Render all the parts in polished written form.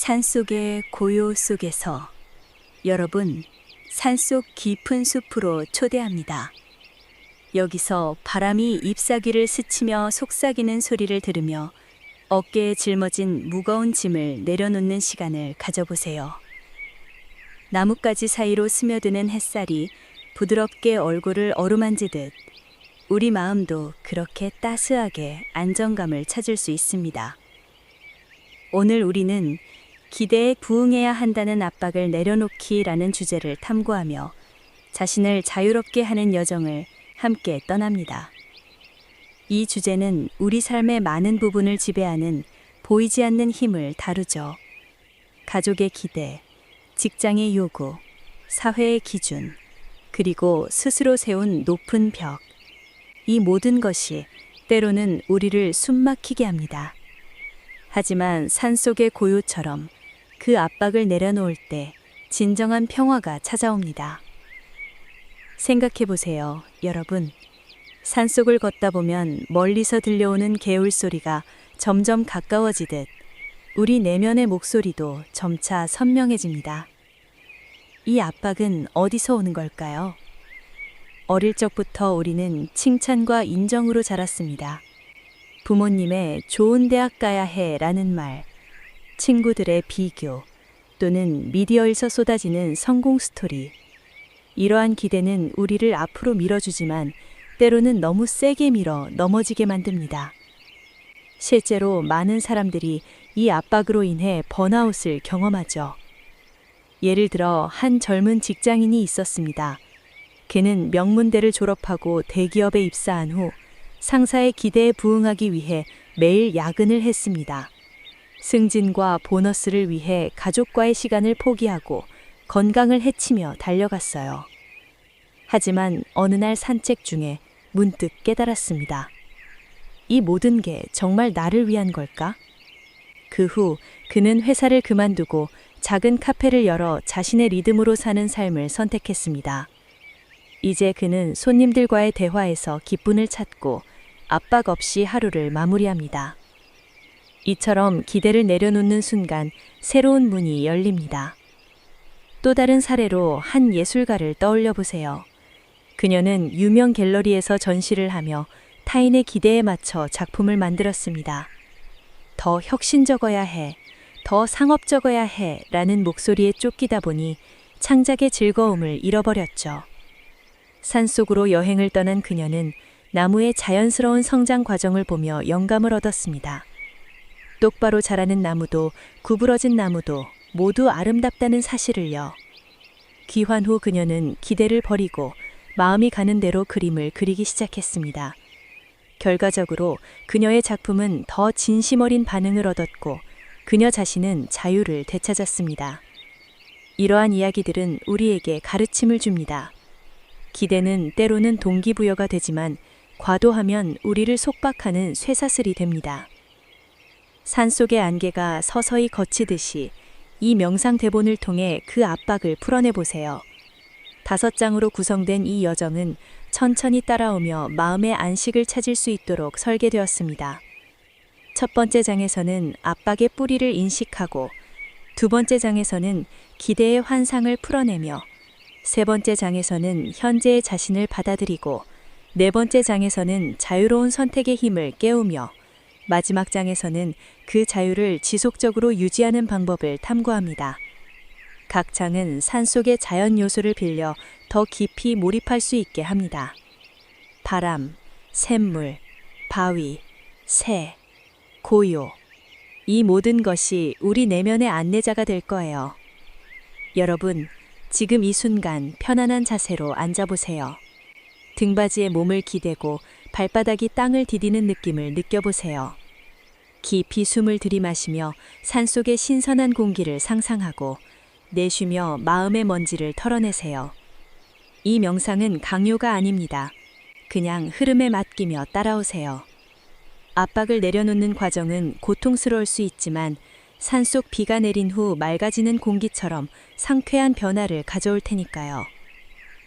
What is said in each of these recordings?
산속의 고요 속에서 여러분, 산속 깊은 숲으로 초대합니다. 여기서 바람이 잎사귀를 스치며 속삭이는 소리를 들으며 어깨에 짊어진 무거운 짐을 내려놓는 시간을 가져보세요. 나뭇가지 사이로 스며드는 햇살이 부드럽게 얼굴을 어루만지듯 우리 마음도 그렇게 따스하게 안정감을 찾을 수 있습니다. 오늘 우리는 기대에 부응해야 한다는 압박을 내려놓기라는 주제를 탐구하며 자신을 자유롭게 하는 여정을 함께 떠납니다. 이 주제는 우리 삶의 많은 부분을 지배하는 보이지 않는 힘을 다루죠. 가족의 기대, 직장의 요구, 사회의 기준, 그리고 스스로 세운 높은 벽. 이 모든 것이 때로는 우리를 숨막히게 합니다. 하지만 산속의 고요처럼 그 압박을 내려놓을 때 진정한 평화가 찾아옵니다. 생각해 보세요, 여러분. 산속을 걷다 보면 멀리서 들려오는 개울 소리가 점점 가까워지듯 우리 내면의 목소리도 점차 선명해집니다. 이 압박은 어디서 오는 걸까요? 어릴 적부터 우리는 칭찬과 인정으로 자랐습니다. 부모님의 좋은 대학 가야 해 라는 말, 친구들의 비교, 또는 미디어에서 쏟아지는 성공 스토리. 이러한 기대는 우리를 앞으로 밀어주지만 때로는 너무 세게 밀어 넘어지게 만듭니다. 실제로 많은 사람들이 이 압박으로 인해 번아웃을 경험하죠. 예를 들어 한 젊은 직장인이 있었습니다. 그는 명문대를 졸업하고 대기업에 입사한 후 상사의 기대에 부응하기 위해 매일 야근을 했습니다. 승진과 보너스를 위해 가족과의 시간을 포기하고 건강을 해치며 달려갔어요. 하지만 어느 날 산책 중에 문득 깨달았습니다. 이 모든 게 정말 나를 위한 걸까? 그 후 그는 회사를 그만두고 작은 카페를 열어 자신의 리듬으로 사는 삶을 선택했습니다. 이제 그는 손님들과의 대화에서 기쁨을 찾고 압박 없이 하루를 마무리합니다. 이처럼 기대를 내려놓는 순간 새로운 문이 열립니다. 또 다른 사례로 한 예술가를 떠올려 보세요. 그녀는 유명 갤러리에서 전시를 하며 타인의 기대에 맞춰 작품을 만들었습니다. 더 혁신적어야 해, 더 상업적어야 해 라는 목소리에 쫓기다 보니 창작의 즐거움을 잃어버렸죠. 산속으로 여행을 떠난 그녀는 나무의 자연스러운 성장 과정을 보며 영감을 얻었습니다. 똑바로 자라는 나무도 구부러진 나무도 모두 아름답다는 사실을요. 귀환 후 그녀는 기대를 버리고 마음이 가는 대로 그림을 그리기 시작했습니다. 결과적으로 그녀의 작품은 더 진심 어린 반응을 얻었고 그녀 자신은 자유를 되찾았습니다. 이러한 이야기들은 우리에게 가르침을 줍니다. 기대는 때로는 동기부여가 되지만 과도하면 우리를 속박하는 쇠사슬이 됩니다. 산속의 안개가 서서히 걷히듯이 이 명상 대본을 통해 그 압박을 풀어내 보세요. 5장으로 구성된 이 여정은 천천히 따라오며 마음의 안식을 찾을 수 있도록 설계되었습니다. 첫 번째 장에서는 압박의 뿌리를 인식하고, 두 번째 장에서는 기대의 환상을 풀어내며, 세 번째 장에서는 현재의 자신을 받아들이고, 네 번째 장에서는 자유로운 선택의 힘을 깨우며, 마지막 장에서는 그 자유를 지속적으로 유지하는 방법을 탐구합니다. 각 장은 산속의 자연 요소를 빌려 더 깊이 몰입할 수 있게 합니다. 바람, 샘물, 바위, 새, 고요. 이 모든 것이 우리 내면의 안내자가 될 거예요. 여러분, 지금 이 순간 편안한 자세로 앉아보세요. 등받이에 몸을 기대고 발바닥이 땅을 디디는 느낌을 느껴보세요. 깊이 숨을 들이마시며 산속의 신선한 공기를 상상하고 내쉬며 마음의 먼지를 털어내세요. 이 명상은 강요가 아닙니다. 그냥 흐름에 맡기며 따라오세요. 압박을 내려놓는 과정은 고통스러울 수 있지만 산속 비가 내린 후 맑아지는 공기처럼 상쾌한 변화를 가져올 테니까요.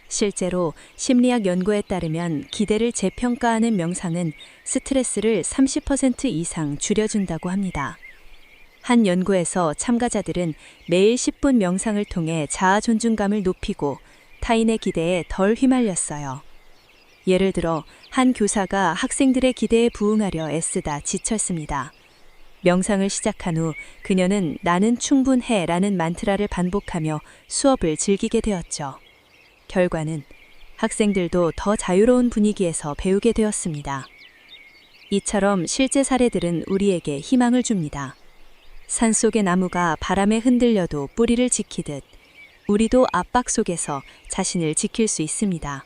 실제로 심리학 연구에 따르면 기대를 재평가하는 명상은 스트레스를 30% 이상 줄여준다고 합니다. 한 연구에서 참가자들은 매일 10분 명상을 통해 자아 존중감을 높이고 타인의 기대에 덜 휘말렸어요. 예를 들어 한 교사가 학생들의 기대에 부응하려 애쓰다 지쳤습니다. 명상을 시작한 후 그녀는 나는 충분해 라는 만트라를 반복하며 수업을 즐기게 되었죠. 결과는 학생들도 더 자유로운 분위기에서 배우게 되었습니다. 이처럼 실제 사례들은 우리에게 희망을 줍니다. 산속의 나무가 바람에 흔들려도 뿌리를 지키듯 우리도 압박 속에서 자신을 지킬 수 있습니다.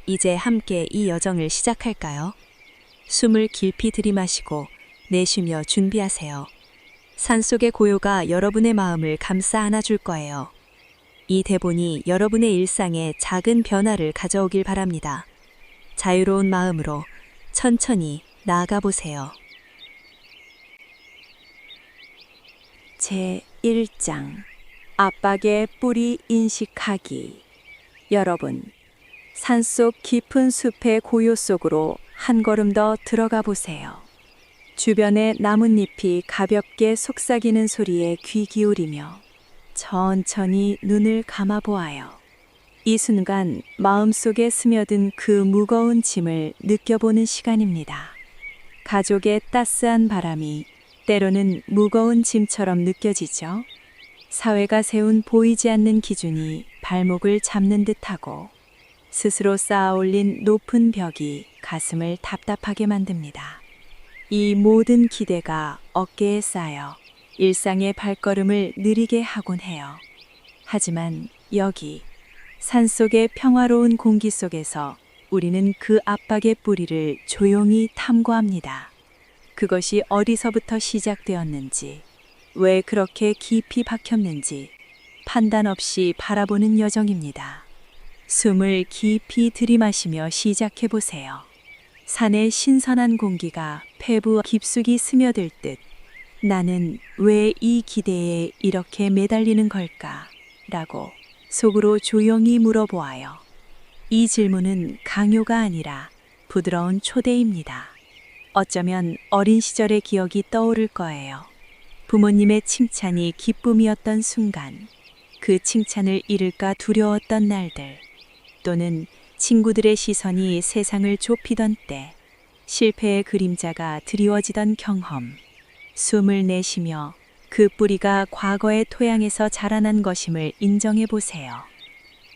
이제 함께 이 여정을 시작할까요? 숨을 깊이 들이마시고 내쉬며 준비하세요. 산속의 고요가 여러분의 마음을 감싸 안아줄 거예요. 이 대본이 여러분의 일상에 작은 변화를 가져오길 바랍니다. 자유로운 마음으로 천천히 나아가 보세요. 제1장 압박의 뿌리 인식하기. 여러분, 산속 깊은 숲의 고요 속으로 한 걸음 더 들어가 보세요. 주변의 나뭇잎이 가볍게 속삭이는 소리에 귀 기울이며 천천히 눈을 감아 보아요. 이 순간 마음속에 스며든 그 무거운 짐을 느껴보는 시간입니다. 가족의 따스한 바람이 때로는 무거운 짐처럼 느껴지죠. 사회가 세운 보이지 않는 기준이 발목을 잡는 듯하고 스스로 쌓아 올린 높은 벽이 가슴을 답답하게 만듭니다. 이 모든 기대가 어깨에 쌓여 일상의 발걸음을 느리게 하곤 해요. 하지만 여기 산속의 평화로운 공기 속에서 우리는 그 압박의 뿌리를 조용히 탐구합니다. 그것이 어디서부터 시작되었는지, 왜 그렇게 깊이 박혔는지 판단 없이 바라보는 여정입니다. 숨을 깊이 들이마시며 시작해 보세요. 산의 신선한 공기가 폐부 깊숙이 스며들 듯 나는 왜 이 기대에 이렇게 매달리는 걸까? 라고 속으로 조용히 물어보아요. 이 질문은 강요가 아니라 부드러운 초대입니다. 어쩌면 어린 시절의 기억이 떠오를 거예요. 부모님의 칭찬이 기쁨이었던 순간, 그 칭찬을 잃을까 두려웠던 날들, 또는 친구들의 시선이 세상을 좁히던 때, 실패의 그림자가 드리워지던 경험, 숨을 내쉬며 그 뿌리가 과거의 토양에서 자라난 것임을 인정해 보세요.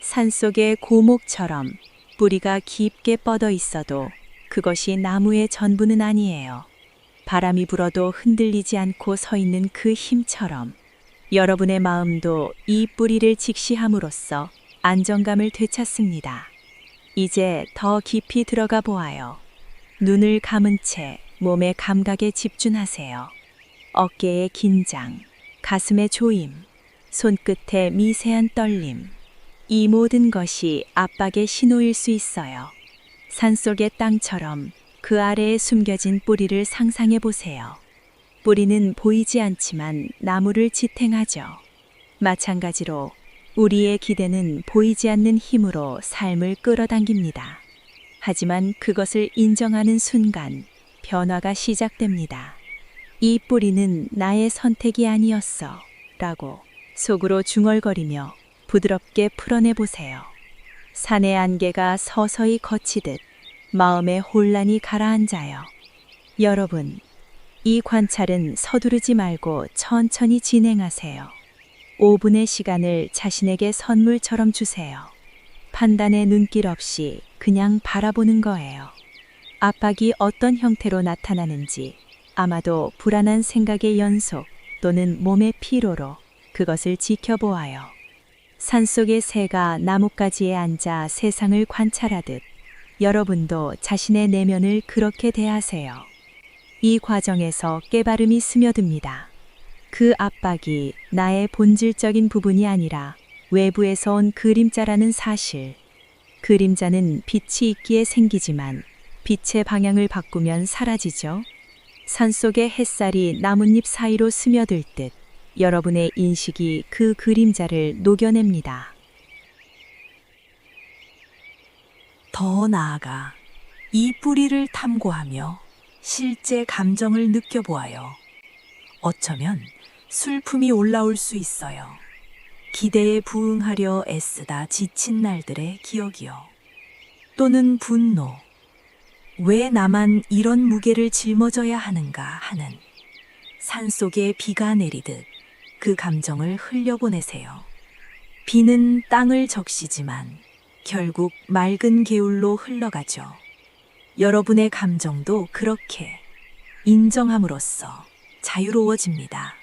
산속의 고목처럼 뿌리가 깊게 뻗어 있어도 그것이 나무의 전부는 아니에요. 바람이 불어도 흔들리지 않고 서 있는 그 힘처럼 여러분의 마음도 이 뿌리를 직시함으로써 안정감을 되찾습니다. 이제 더 깊이 들어가 보아요. 눈을 감은 채 몸의 감각에 집중하세요. 어깨의 긴장, 가슴의 조임, 손끝의 미세한 떨림. 이 모든 것이 압박의 신호일 수 있어요. 산속의 땅처럼 그 아래에 숨겨진 뿌리를 상상해 보세요. 뿌리는 보이지 않지만 나무를 지탱하죠. 마찬가지로 우리의 기대는 보이지 않는 힘으로 삶을 끌어당깁니다. 하지만 그것을 인정하는 순간 변화가 시작됩니다. 이 뿌리는 나의 선택이 아니었어 라고 속으로 중얼거리며 부드럽게 풀어내 보세요. 산의 안개가 서서히 걷히듯 마음의 혼란이 가라앉아요. 여러분, 이 관찰은 서두르지 말고 천천히 진행하세요. 5분의 시간을 자신에게 선물처럼 주세요. 판단의 눈길 없이 그냥 바라보는 거예요. 압박이 어떤 형태로 나타나는지, 아마도 불안한 생각의 연속 또는 몸의 피로로 그것을 지켜보아요. 산속의 새가 나뭇가지에 앉아 세상을 관찰하듯 여러분도 자신의 내면을 그렇게 대하세요. 이 과정에서 깨달음이 스며듭니다. 그 압박이 나의 본질적인 부분이 아니라 외부에서 온 그림자라는 사실. 그림자는 빛이 있기에 생기지만 빛의 방향을 바꾸면 사라지죠. 산속의 햇살이 나뭇잎 사이로 스며들 듯 여러분의 인식이 그 그림자를 녹여냅니다. 더 나아가 이 뿌리를 탐구하며 실제 감정을 느껴보아요. 어쩌면 슬픔이 올라올 수 있어요. 기대에 부응하려 애쓰다 지친 날들의 기억이요. 또는 분노. 왜 나만 이런 무게를 짊어져야 하는가 하는 산속에 비가 내리듯 그 감정을 흘려보내세요. 비는 땅을 적시지만 결국 맑은 개울로 흘러가죠. 여러분의 감정도 그렇게 인정함으로써 자유로워집니다.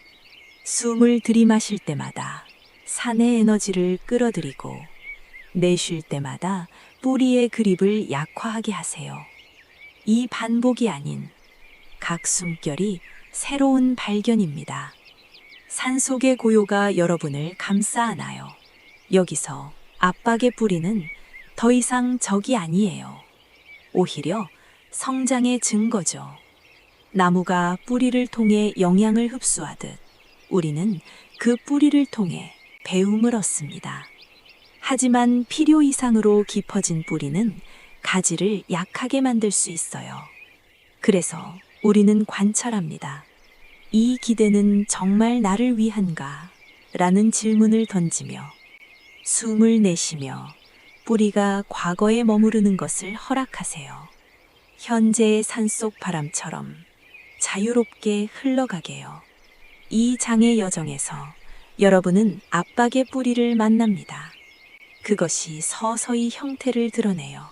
숨을 들이마실 때마다 산의 에너지를 끌어들이고 내쉴 때마다 뿌리의 그립을 약화하게 하세요. 이 반복이 아닌 각 숨결이 새로운 발견입니다. 산속의 고요가 여러분을 감싸 안아요. 여기서 압박의 뿌리는 더 이상 적이 아니에요. 오히려 성장의 증거죠. 나무가 뿌리를 통해 영양을 흡수하듯 우리는 그 뿌리를 통해 배움을 얻습니다. 하지만 필요 이상으로 깊어진 뿌리는 가지를 약하게 만들 수 있어요. 그래서 우리는 관찰합니다. 이 기대는 정말 나를 위한가? 라는 질문을 던지며 숨을 내쉬며 뿌리가 과거에 머무르는 것을 허락하세요. 현재의 산속 바람처럼 자유롭게 흘러가게요. 이 장의 여정에서 여러분은 압박의 뿌리를 만납니다. 그것이 서서히 형태를 드러내요.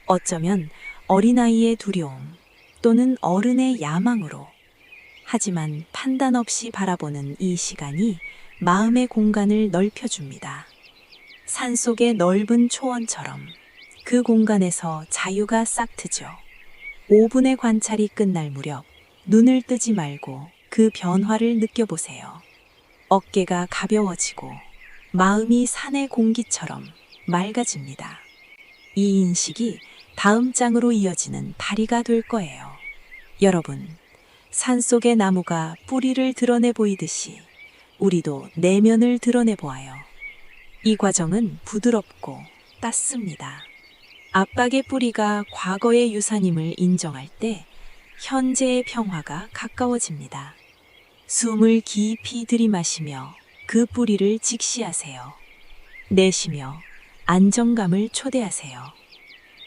어쩌면 어린아이의 두려움 또는 어른의 야망으로. 하지만 판단 없이 바라보는 이 시간이 마음의 공간을 넓혀줍니다. 산속의 넓은 초원처럼 그 공간에서 자유가 싹트죠. 5분의 관찰이 끝날 무렵 눈을 뜨지 말고 그 변화를 느껴보세요. 어깨가 가벼워지고 마음이 산의 공기처럼 맑아집니다. 이 인식이 다음 장으로 이어지는 다리가 될 거예요. 여러분, 산속의 나무가 뿌리를 드러내 보이듯이 우리도 내면을 드러내 보아요. 이 과정은 부드럽고 땄습니다. 압박의 뿌리가 과거의 유산임을 인정할 때 현재의 평화가 가까워집니다. 숨을 깊이 들이마시며 그 뿌리를 직시하세요. 내쉬며 안정감을 초대하세요.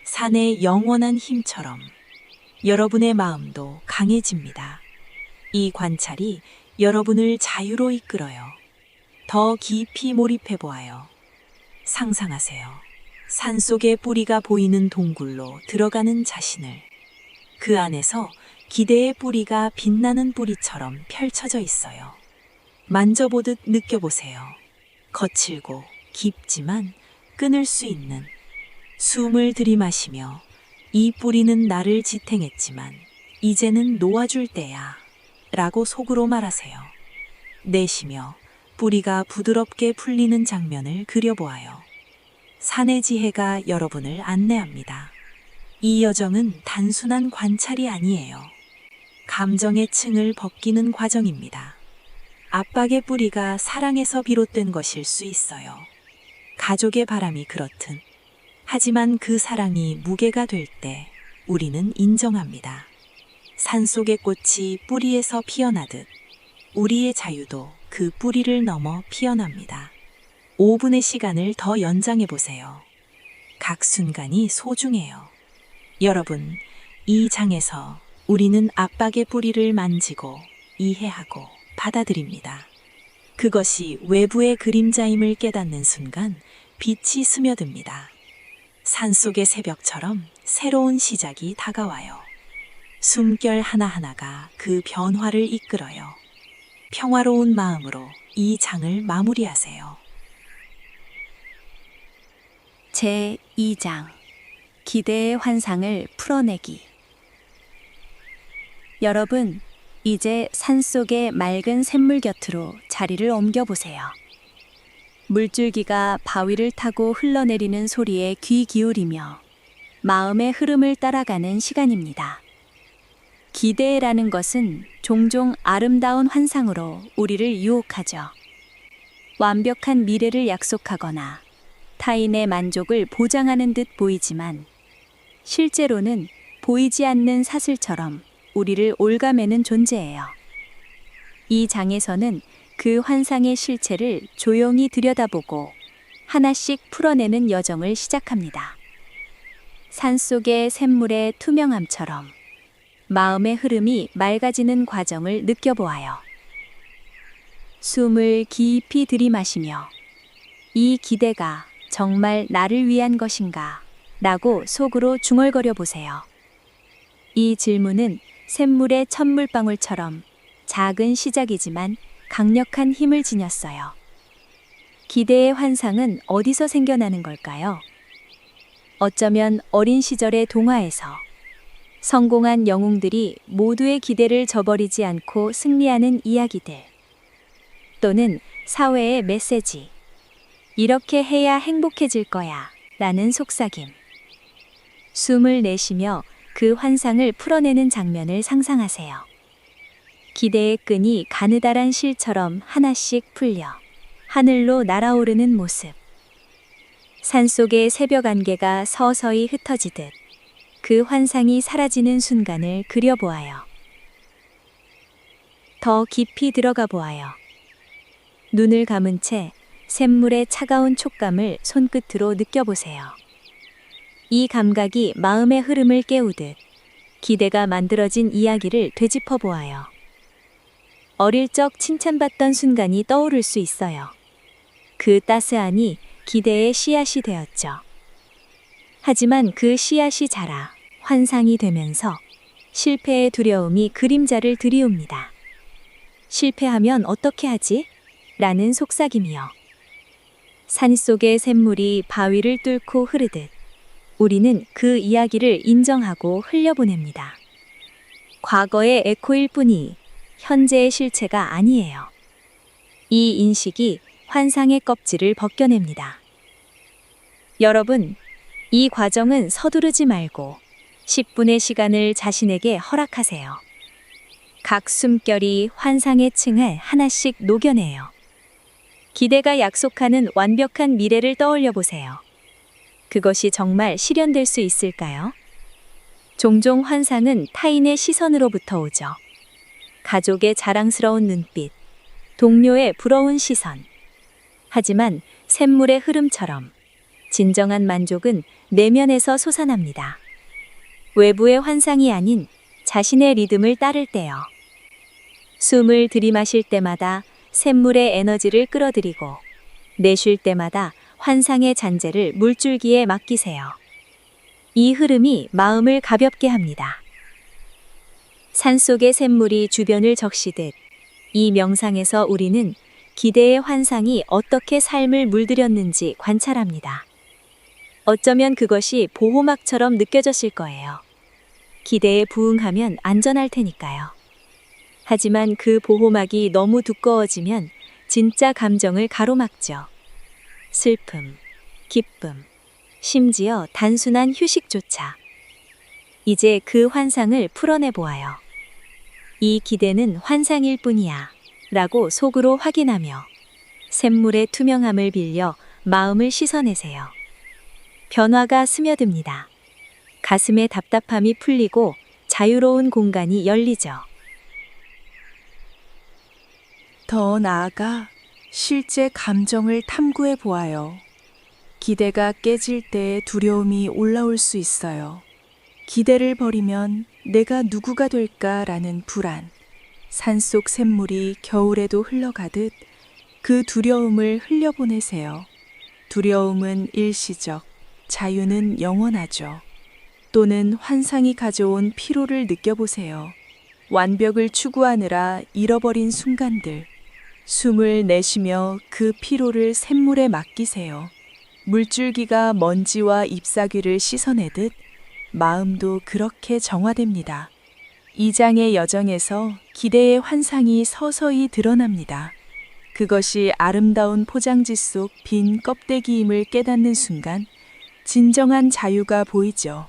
산의 영원한 힘처럼 여러분의 마음도 강해집니다. 이 관찰이 여러분을 자유로 이끌어요. 더 깊이 몰입해 보아요. 상상하세요. 산속의 뿌리가 보이는 동굴로 들어가는 자신을. 그 안에서 기대의 뿌리가 빛나는 뿌리처럼 펼쳐져 있어요. 만져보듯 느껴보세요. 거칠고 깊지만 끊을 수 있는. 숨을 들이마시며 이 뿌리는 나를 지탱했지만 이제는 놓아줄 때야 라고 속으로 말하세요. 내쉬며 뿌리가 부드럽게 풀리는 장면을 그려보아요. 산의 지혜가 여러분을 안내합니다. 이 여정은 단순한 관찰이 아니에요. 감정의 층을 벗기는 과정입니다. 압박의 뿌리가 사랑에서 비롯된 것일 수 있어요. 가족의 바람이 그렇듯. 하지만 그 사랑이 무게가 될 때 우리는 인정합니다. 산속의 꽃이 뿌리에서 피어나듯 우리의 자유도 그 뿌리를 넘어 피어납니다. 5분의 시간을 더 연장해 보세요. 각 순간이 소중해요. 여러분, 이 장에서 우리는 압박의 뿌리를 만지고 이해하고 받아들입니다. 그것이 외부의 그림자임을 깨닫는 순간 빛이 스며듭니다. 산속의 새벽처럼 새로운 시작이 다가와요. 숨결 하나하나가 그 변화를 이끌어요. 평화로운 마음으로 이 장을 마무리하세요. 제2장 기대의 환상을 풀어내기. 여러분, 이제 산속의 맑은 샘물 곁으로 자리를 옮겨보세요. 물줄기가 바위를 타고 흘러내리는 소리에 귀 기울이며 마음의 흐름을 따라가는 시간입니다. 기대라는 것은 종종 아름다운 환상으로 우리를 유혹하죠. 완벽한 미래를 약속하거나 타인의 만족을 보장하는 듯 보이지만 실제로는 보이지 않는 사슬처럼 우리를 옭아매는 존재예요. 이 장에서는 그 환상의 실체를 조용히 들여다보고 하나씩 풀어내는 여정을 시작합니다. 산속의 샘물의 투명함처럼 마음의 흐름이 맑아지는 과정을 느껴보아요. 숨을 깊이 들이마시며 이 기대가 정말 나를 위한 것인가? 라고 속으로 중얼거려 보세요. 이 질문은 샘물의 첫 물방울처럼 작은 시작이지만 강력한 힘을 지녔어요. 기대의 환상은 어디서 생겨나는 걸까요? 어쩌면 어린 시절의 동화에서 성공한 영웅들이 모두의 기대를 저버리지 않고 승리하는 이야기들, 또는 사회의 메시지, 이렇게 해야 행복해질 거야 라는 속삭임. 숨을 내쉬며 그 환상을 풀어내는 장면을 상상하세요. 기대의 끈이 가느다란 실처럼 하나씩 풀려 하늘로 날아오르는 모습. 산속의 새벽 안개가 서서히 흩어지듯 그 환상이 사라지는 순간을 그려보아요. 더 깊이 들어가 보아요. 눈을 감은 채 샘물의 차가운 촉감을 손끝으로 느껴보세요. 이 감각이 마음의 흐름을 깨우듯 기대가 만들어진 이야기를 되짚어 보아요. 어릴 적 칭찬받던 순간이 떠오를 수 있어요. 그 따스함이 기대의 씨앗이 되었죠. 하지만 그 씨앗이 자라 환상이 되면서 실패의 두려움이 그림자를 들이웁니다. 실패하면 어떻게 하지? 라는 속삭임이요. 산속의 샘물이 바위를 뚫고 흐르듯 우리는 그 이야기를 인정하고 흘려보냅니다. 과거의 에코일 뿐이 현재의 실체가 아니에요. 이 인식이 환상의 껍질을 벗겨냅니다. 여러분, 이 과정은 서두르지 말고 10분의 시간을 자신에게 허락하세요. 각 숨결이 환상의 층을 하나씩 녹여내요. 기대가 약속하는 완벽한 미래를 떠올려 보세요. 그것이 정말 실현될 수 있을까요? 종종 환상은 타인의 시선으로부터 오죠. 가족의 자랑스러운 눈빛, 동료의 부러운 시선. 하지만 샘물의 흐름처럼 진정한 만족은 내면에서 솟아납니다. 외부의 환상이 아닌 자신의 리듬을 따를 때요. 숨을 들이마실 때마다 샘물의 에너지를 끌어들이고 내쉴 때마다 환상의 잔재를 물줄기에 맡기세요. 이 흐름이 마음을 가볍게 합니다. 산속의 샘물이 주변을 적시듯 이 명상에서 우리는 기대의 환상이 어떻게 삶을 물들였는지 관찰합니다. 어쩌면 그것이 보호막처럼 느껴졌을 거예요. 기대에 부응하면 안전할 테니까요. 하지만 그 보호막이 너무 두꺼워지면 진짜 감정을 가로막죠. 슬픔, 기쁨, 심지어 단순한 휴식조차. 이제 그 환상을 풀어내 보아요. 이 기대는 환상일 뿐이야 라고 속으로 확인하며 샘물의 투명함을 빌려 마음을 씻어내세요. 변화가 스며듭니다. 가슴의 답답함이 풀리고 자유로운 공간이 열리죠. 더 나아가 실제 감정을 탐구해 보아요. 기대가 깨질 때 두려움이 올라올 수 있어요. 기대를 버리면 내가 누구가 될까라는 불안. 산속 샘물이 겨울에도 흘러가듯 그 두려움을 흘려보내세요. 두려움은 일시적, 자유는 영원하죠. 또는 환상이 가져온 피로를 느껴보세요. 완벽을 추구하느라 잃어버린 순간들. 숨을 내쉬며 그 피로를 샘물에 맡기세요. 물줄기가 먼지와 잎사귀를 씻어내듯 마음도 그렇게 정화됩니다. 이 장의 여정에서 기대의 환상이 서서히 드러납니다. 그것이 아름다운 포장지 속 빈 껍데기임을 깨닫는 순간 진정한 자유가 보이죠.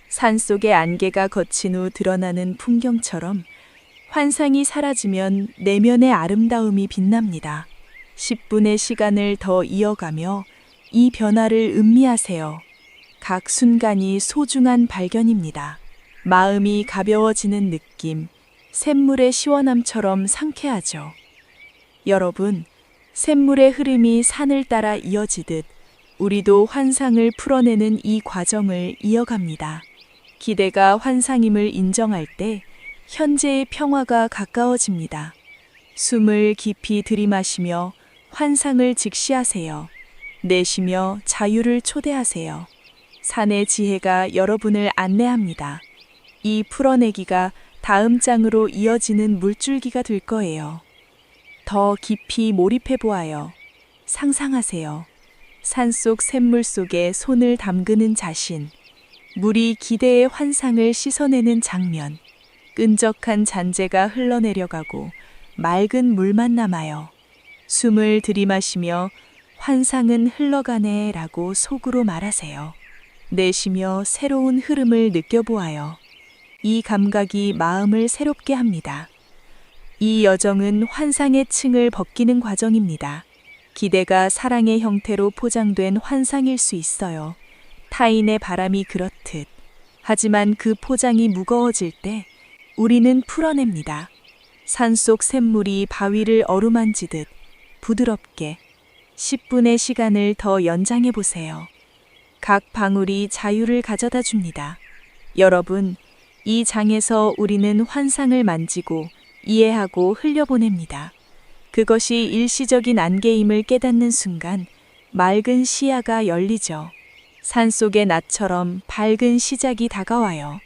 산속의 안개가 거친 후 드러나는 풍경처럼 환상이 사라지면 내면의 아름다움이 빛납니다. 10분의 시간을 더 이어가며 이 변화를 음미하세요. 각 순간이 소중한 발견입니다. 마음이 가벼워지는 느낌, 샘물의 시원함처럼 상쾌하죠. 여러분, 샘물의 흐름이 산을 따라 이어지듯 우리도 환상을 풀어내는 이 과정을 이어갑니다. 기대가 환상임을 인정할 때 현재의 평화가 가까워집니다. 숨을 깊이 들이마시며 환상을 직시하세요. 내쉬며 자유를 초대하세요. 산의 지혜가 여러분을 안내합니다. 이 풀어내기가 다음 장으로 이어지는 물줄기가 될 거예요. 더 깊이 몰입해 보아요. 상상하세요. 산속 샘물 속에 손을 담그는 자신, 물이 기대의 환상을 씻어내는 장면, 끈적한 잔재가 흘러내려가고 맑은 물만 남아요. 숨을 들이마시며 환상은 흘러가네 라고 속으로 말하세요. 내쉬며 새로운 흐름을 느껴보아요. 이 감각이 마음을 새롭게 합니다. 이 여정은 환상의 층을 벗기는 과정입니다. 기대가 사랑의 형태로 포장된 환상일 수 있어요. 타인의 바람이 그렇듯. 하지만 그 포장이 무거워질 때 우리는 풀어냅니다. 산속 샘물이 바위를 어루만지듯 부드럽게 10분의 시간을 더 연장해 보세요. 각 방울이 자유를 가져다 줍니다. 여러분, 이 장에서 우리는 환상을 만지고 이해하고 흘려보냅니다. 그것이 일시적인 안개임을 깨닫는 순간 맑은 시야가 열리죠. 산속의 낮처럼 밝은 시작이 다가와요.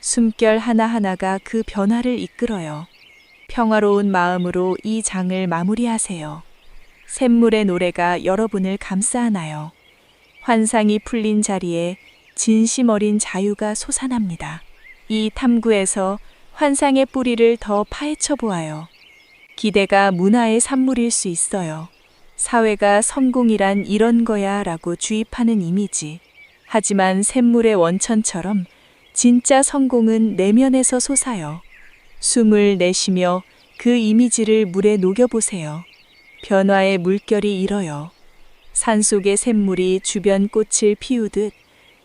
숨결 하나하나가 그 변화를 이끌어요. 평화로운 마음으로 이 장을 마무리하세요. 샘물의 노래가 여러분을 감싸안아요. 환상이 풀린 자리에 진심 어린 자유가 솟아납니다. 이 탐구에서 환상의 뿌리를 더 파헤쳐 보아요. 기대가 문화의 산물일 수 있어요. 사회가 성공이란 이런 거야 라고 주입하는 이미지. 하지만 샘물의 원천처럼 진짜 성공은 내면에서 솟아요. 숨을 내쉬며 그 이미지를 물에 녹여보세요. 변화의 물결이 일어요. 산속의 샘물이 주변 꽃을 피우듯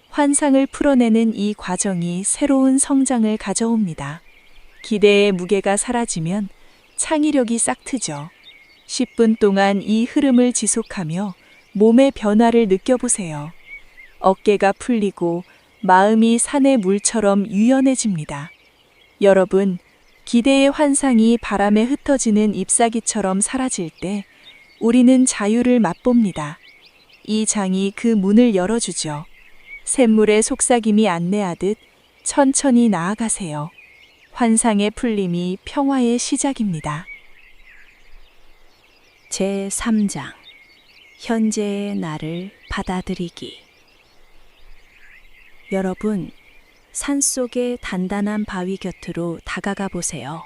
환상을 풀어내는 이 과정이 새로운 성장을 가져옵니다. 기대의 무게가 사라지면 창의력이 싹트죠. 10분 동안 이 흐름을 지속하며 몸의 변화를 느껴보세요. 어깨가 풀리고 마음이 산의 물처럼 유연해집니다. 여러분, 기대의 환상이 바람에 흩어지는 잎사귀처럼 사라질 때 우리는 자유를 맛봅니다. 이 장이 그 문을 열어주죠. 샘물의 속삭임이 안내하듯 천천히 나아가세요. 환상의 풀림이 평화의 시작입니다. 제3장 현재의 나를 받아들이기. 여러분, 산속의 단단한 바위 곁으로 다가가 보세요.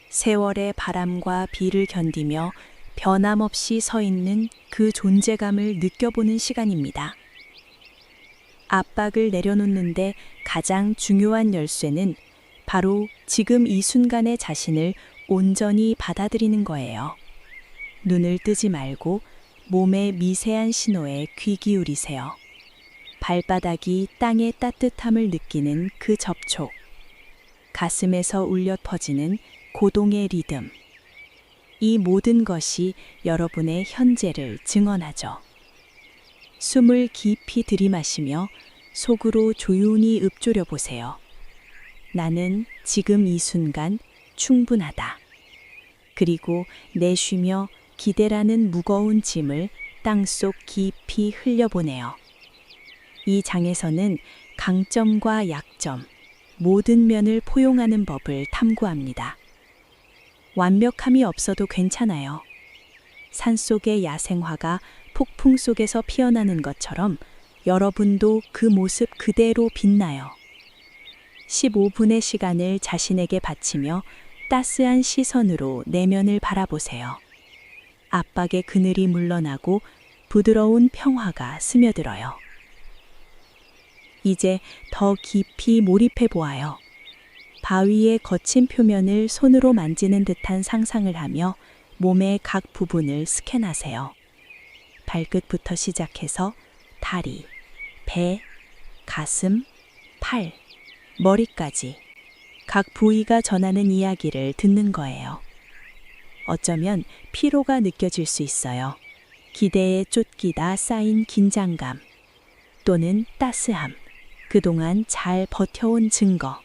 세월의 바람과 비를 견디며 변함없이 서 있는 그 존재감을 느껴보는 시간입니다. 압박을 내려놓는데 가장 중요한 열쇠는 바로 지금 이 순간의 자신을 온전히 받아들이는 거예요. 눈을 뜨지 말고 몸의 미세한 신호에 귀 기울이세요. 발바닥이 땅의 따뜻함을 느끼는 그 접촉, 가슴에서 울려 퍼지는 고동의 리듬. 이 모든 것이 여러분의 현재를 증언하죠. 숨을 깊이 들이마시며 속으로 조용히 읊조려 보세요. 나는 지금 이 순간 충분하다. 그리고 내쉬며 기대라는 무거운 짐을 땅속 깊이 흘려보내요. 이 장에서는 강점과 약점, 모든 면을 포용하는 법을 탐구합니다. 완벽함이 없어도 괜찮아요. 산속의 야생화가 폭풍 속에서 피어나는 것처럼 여러분도 그 모습 그대로 빛나요. 15분의 시간을 자신에게 바치며 따스한 시선으로 내면을 바라보세요. 압박의 그늘이 물러나고 부드러운 평화가 스며들어요. 이제 더 깊이 몰입해 보아요. 바위의 거친 표면을 손으로 만지는 듯한 상상을 하며 몸의 각 부분을 스캔하세요. 발끝부터 시작해서 다리, 배, 가슴, 팔, 머리까지 각 부위가 전하는 이야기를 듣는 거예요. 어쩌면 피로가 느껴질 수 있어요. 기대에 쫓기다 쌓인 긴장감 또는 따스함, 그동안 잘 버텨온 증거.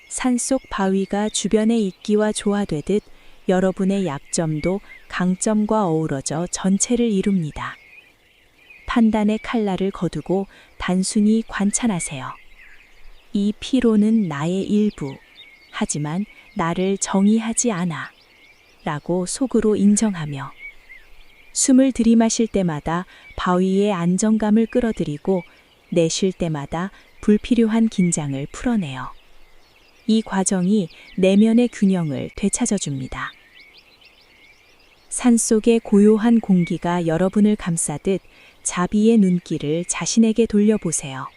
산속 바위가 주변의 이끼와 조화되듯 여러분의 약점도 강점과 어우러져 전체를 이룹니다. 판단의 칼날을 거두고 단순히 관찰하세요. 이 피로는 나의 일부, 하지만 나를 정의하지 않아. 라고 속으로 인정하며 숨을 들이마실 때마다 바위의 안정감을 끌어들이고 내쉴 때마다 불필요한 긴장을 풀어내요. 이 과정이 내면의 균형을 되찾아줍니다. 산속의 고요한 공기가 여러분을 감싸듯 자비의 눈길을 자신에게 돌려보세요.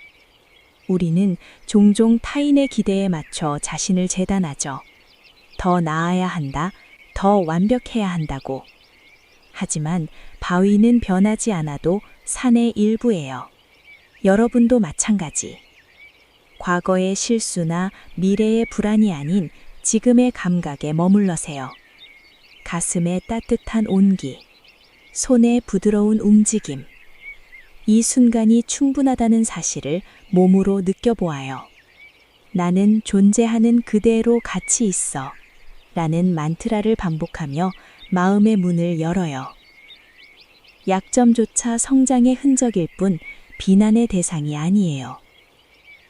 우리는 종종 타인의 기대에 맞춰 자신을 재단하죠. 더 나아야 한다, 더 완벽해야 한다고. 하지만 바위는 변하지 않아도 산의 일부예요. 여러분도 마찬가지. 과거의 실수나 미래의 불안이 아닌 지금의 감각에 머물러세요. 가슴에 따뜻한 온기, 손에 부드러운 움직임. 이 순간이 충분하다는 사실을 몸으로 느껴보아요. 나는 존재하는 그대로 가치 있어. 라는 만트라를 반복하며 마음의 문을 열어요. 약점조차 성장의 흔적일 뿐 비난의 대상이 아니에요.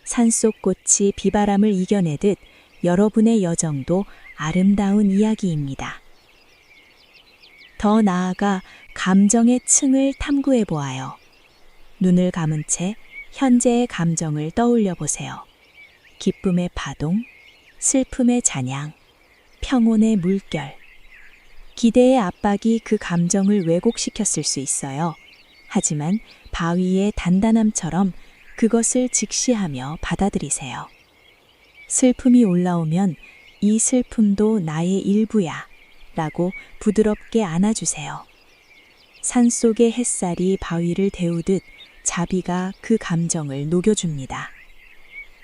산속 꽃이 비바람을 이겨내듯 여러분의 여정도 아름다운 이야기입니다. 더 나아가 감정의 층을 탐구해 보아요. 눈을 감은 채 현재의 감정을 떠올려 보세요. 기쁨의 파동, 슬픔의 잔향, 평온의 물결. 기대의 압박이 그 감정을 왜곡시켰을 수 있어요. 하지만 바위의 단단함처럼 그것을 직시하며 받아들이세요. 슬픔이 올라오면 이 슬픔도 나의 일부야 라고 부드럽게 안아주세요. 산속의 햇살이 바위를 데우듯 자비가 그 감정을 녹여줍니다.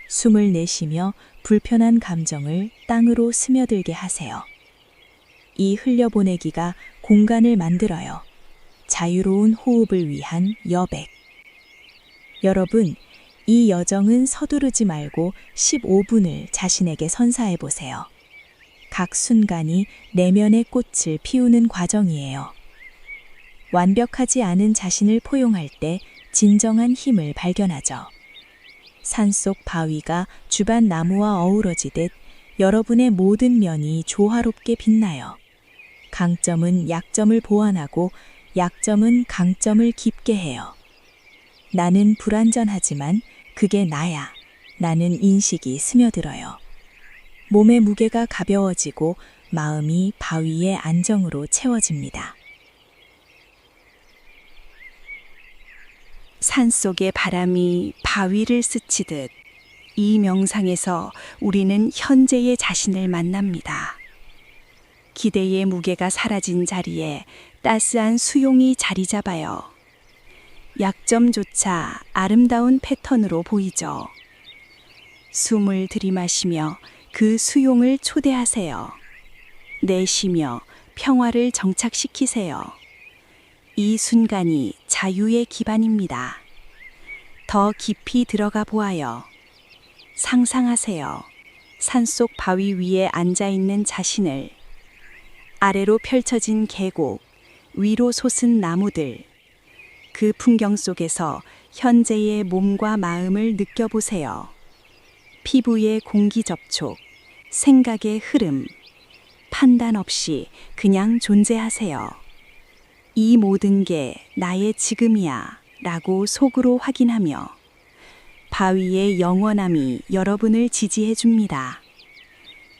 숨을 내쉬며 불편한 감정을 땅으로 스며들게 하세요. 이 흘려보내기가 공간을 만들어요. 자유로운 호흡을 위한 여백. 여러분, 이 여정은 서두르지 말고 15분을 자신에게 선사해 보세요. 각 순간이 내면의 꽃을 피우는 과정이에요. 완벽하지 않은 자신을 포용할 때 진정한 힘을 발견하죠. 산속 바위가 주반 나무와 어우러지듯 여러분의 모든 면이 조화롭게 빛나요. 강점은 약점을 보완하고 약점은 강점을 깊게 해요. 나는 불완전하지만 그게 나야. 나는 인식이 스며들어요. 몸의 무게가 가벼워지고 마음이 바위의 안정으로 채워집니다. 산속의 바람이 바위를 스치듯 이 명상에서 우리는 현재의 자신을 만납니다. 기대의 무게가 사라진 자리에 따스한 수용이 자리 잡아요. 약점조차 아름다운 패턴으로 보이죠. 숨을 들이마시며 그 수용을 초대하세요. 내쉬며 평화를 정착시키세요. 이 순간이 자유의 기반입니다. 더 깊이 들어가 보아요. 상상하세요. 산속 바위 위에 앉아있는 자신을. 아래로 펼쳐진 계곡, 위로 솟은 나무들. 그 풍경 속에서 현재의 몸과 마음을 느껴보세요. 피부의 공기 접촉, 생각의 흐름. 판단 없이 그냥 존재하세요. 이 모든 게 나의 지금이야 라고 속으로 확인하며 바위의 영원함이 여러분을 지지해 줍니다.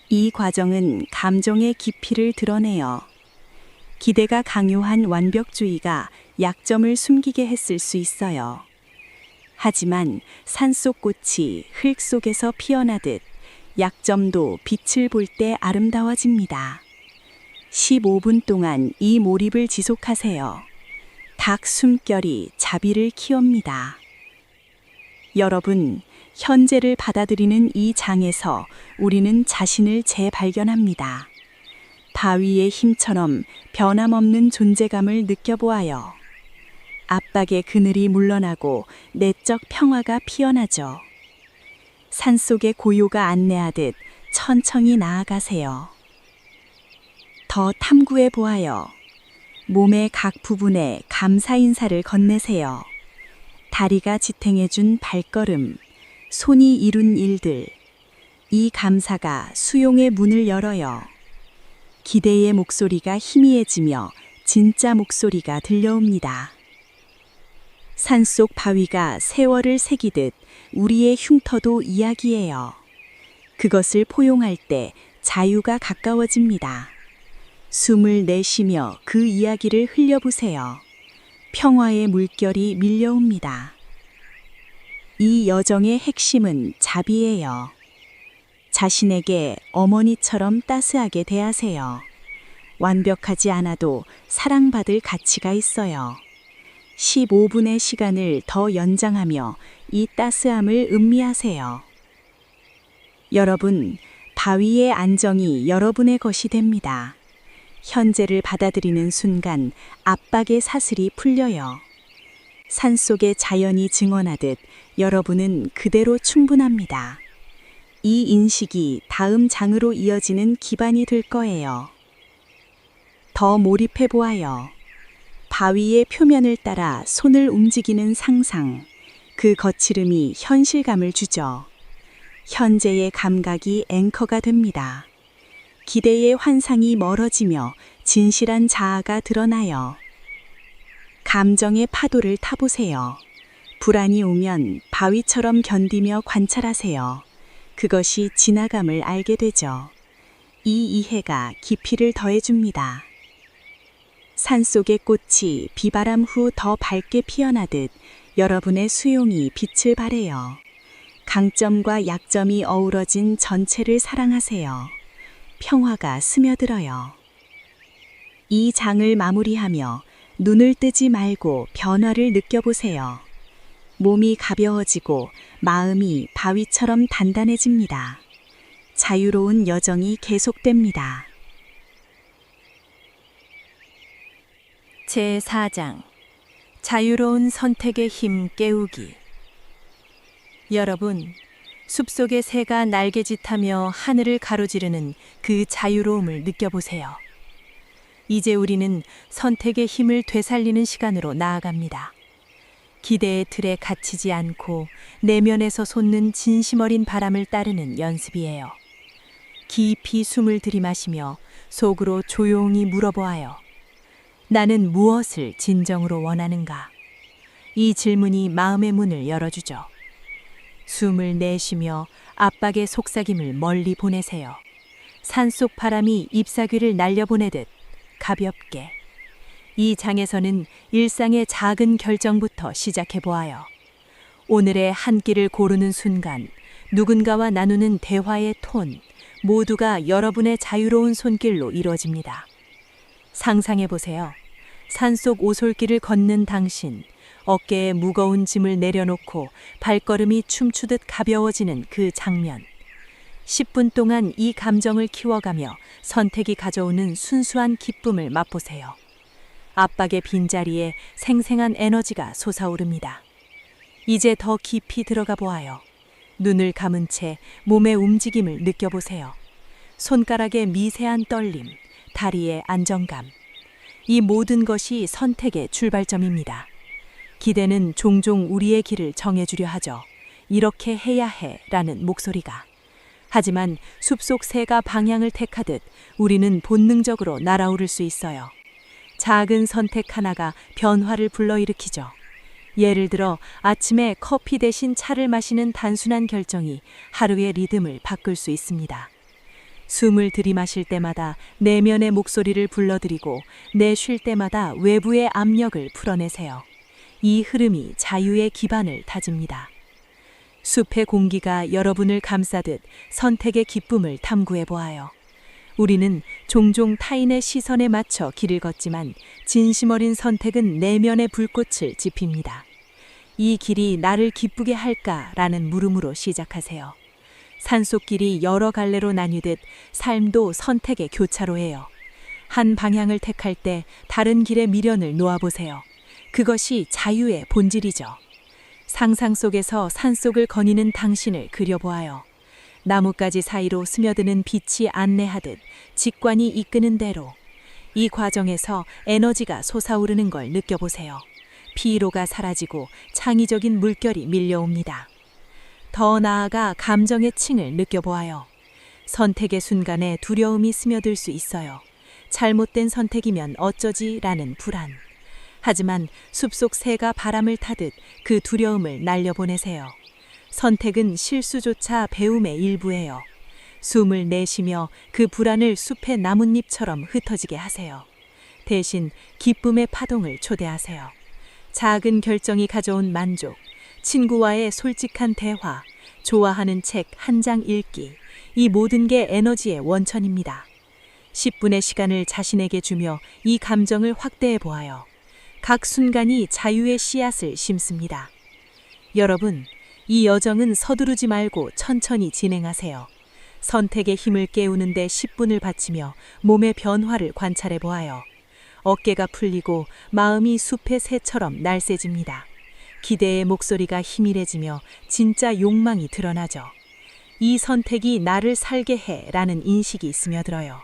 이 과정은 감정의 깊이를 드러내요. 기대가 강요한 완벽주의가 약점을 숨기게 했을 수 있어요. 하지만 산속 꽃이 흙 속에서 피어나듯 약점도 빛을 볼 때 아름다워집니다. 15분 동안 이 몰입을 지속하세요. 닭 숨결이 자비를 키웁니다. 여러분, 현재를 받아들이는 이 장에서 우리는 자신을 재발견합니다. 바위의 힘처럼 변함없는 존재감을 느껴보아요. 압박의 그늘이 물러나고 내적 평화가 피어나죠. 산속의 고요가 안내하듯 천천히 나아가세요. 더 탐구해 보아요. 몸의 각 부분에 감사 인사를 건네세요. 다리가 지탱해준 발걸음, 손이 이룬 일들, 이 감사가 수용의 문을 열어요. 기대의 목소리가 희미해지며 진짜 목소리가 들려옵니다. 산속 바위가 세월을 새기듯 우리의 흉터도 이야기해요. 그것을 포용할 때 자유가 가까워집니다. 숨을 내쉬며 그 이야기를 흘려보세요. 평화의 물결이 밀려옵니다. 이 여정의 핵심은 자비예요. 자신에게 어머니처럼 따스하게 대하세요. 완벽하지 않아도 사랑받을 가치가 있어요. 15분의 시간을 더 연장하며 이 따스함을 음미하세요. 여러분, 바위의 안정이 여러분의 것이 됩니다. 현재를 받아들이는 순간 압박의 사슬이 풀려요. 산속의 자연이 증언하듯 여러분은 그대로 충분합니다. 이 인식이 다음 장으로 이어지는 기반이 될 거예요. 더 몰입해 보아요. 바위의 표면을 따라 손을 움직이는 상상, 그 거칠음이 현실감을 주죠. 현재의 감각이 앵커가 됩니다. 기대의 환상이 멀어지며 진실한 자아가 드러나요. 감정의 파도를 타보세요. 불안이 오면 바위처럼 견디며 관찰하세요. 그것이 지나감을 알게 되죠. 이 이해가 깊이를 더해줍니다. 산속의 꽃이 비바람 후 더 밝게 피어나듯 여러분의 수용이 빛을 발해요. 강점과 약점이 어우러진 전체를 사랑하세요. 평화가 스며들어요. 이 장을 마무리하며 눈을 뜨지 말고 변화를 느껴보세요. 몸이 가벼워지고 마음이 바위처럼 단단해집니다. 자유로운 여정이 계속됩니다. 제4장 자유로운 선택의 힘 깨우기. 여러분, 숲속의 새가 날개짓하며 하늘을 가로지르는 그 자유로움을 느껴보세요. 이제 우리는 선택의 힘을 되살리는 시간으로 나아갑니다. 기대의 틀에 갇히지 않고 내면에서 솟는 진심 어린 바람을 따르는 연습이에요. 깊이 숨을 들이마시며 속으로 조용히 물어보아요. 나는 무엇을 진정으로 원하는가? 이 질문이 마음의 문을 열어주죠. 숨을 내쉬며 압박의 속삭임을 멀리 보내세요. 산속 바람이 잎사귀를 날려보내듯 가볍게. 이 장에서는 일상의 작은 결정부터 시작해 보아요. 오늘의 한 끼를 고르는 순간, 누군가와 나누는 대화의 톤, 모두가 여러분의 자유로운 손길로 이루어집니다. 상상해 보세요. 산속 오솔길을 걷는 당신, 어깨에 무거운 짐을 내려놓고 발걸음이 춤추듯 가벼워지는 그 장면. 10분 동안 이 감정을 키워가며 선택이 가져오는 순수한 기쁨을 맛보세요. 압박의 빈자리에 생생한 에너지가 솟아오릅니다. 이제 더 깊이 들어가 보아요. 눈을 감은 채 몸의 움직임을 느껴보세요. 손가락의 미세한 떨림, 다리의 안정감. 이 모든 것이 선택의 출발점입니다. 기대는 종종 우리의 길을 정해주려 하죠. 이렇게 해야 해 라는 목소리가. 하지만 숲속 새가 방향을 택하듯 우리는 본능적으로 날아오를 수 있어요. 작은 선택 하나가 변화를 불러일으키죠. 예를 들어 아침에 커피 대신 차를 마시는 단순한 결정이 하루의 리듬을 바꿀 수 있습니다. 숨을 들이마실 때마다 내면의 목소리를 불러들이고 내쉴 때마다 외부의 압력을 풀어내세요. 이 흐름이 자유의 기반을 다집니다. 숲의 공기가 여러분을 감싸듯 선택의 기쁨을 탐구해 보아요. 우리는 종종 타인의 시선에 맞춰 길을 걷지만 진심 어린 선택은 내면의 불꽃을 지핍니다. 이 길이 나를 기쁘게 할까라는 물음으로 시작하세요. 산속길이 여러 갈래로 나뉘듯 삶도 선택의 교차로예요. 한 방향을 택할 때 다른 길의 미련을 놓아보세요. 그것이 자유의 본질이죠. 상상 속에서 산속을 거니는 당신을 그려보아요. 나뭇가지 사이로 스며드는 빛이 안내하듯 직관이 이끄는 대로 이 과정에서 에너지가 솟아오르는 걸 느껴보세요. 피로가 사라지고 창의적인 물결이 밀려옵니다. 더 나아가 감정의 층을 느껴보아요. 선택의 순간에 두려움이 스며들 수 있어요. 잘못된 선택이면 어쩌지? 라는 불안. 하지만 숲속 새가 바람을 타듯 그 두려움을 날려보내세요. 선택은 실수조차 배움의 일부예요. 숨을 내쉬며 그 불안을 숲의 나뭇잎처럼 흩어지게 하세요. 대신 기쁨의 파동을 초대하세요. 작은 결정이 가져온 만족, 친구와의 솔직한 대화, 좋아하는 책 한 장 읽기, 이 모든 게 에너지의 원천입니다. 10분의 시간을 자신에게 주며 이 감정을 확대해 보아요. 각 순간이 자유의 씨앗을 심습니다. 여러분, 이 여정은 서두르지 말고 천천히 진행하세요. 선택의 힘을 깨우는데 10분을 바치며 몸의 변화를 관찰해 보아요. 어깨가 풀리고 마음이 숲의 새처럼 날쌔집니다. 기대의 목소리가 희밀해지며 진짜 욕망이 드러나죠. 이 선택이 나를 살게 해 라는 인식이 스며들어요.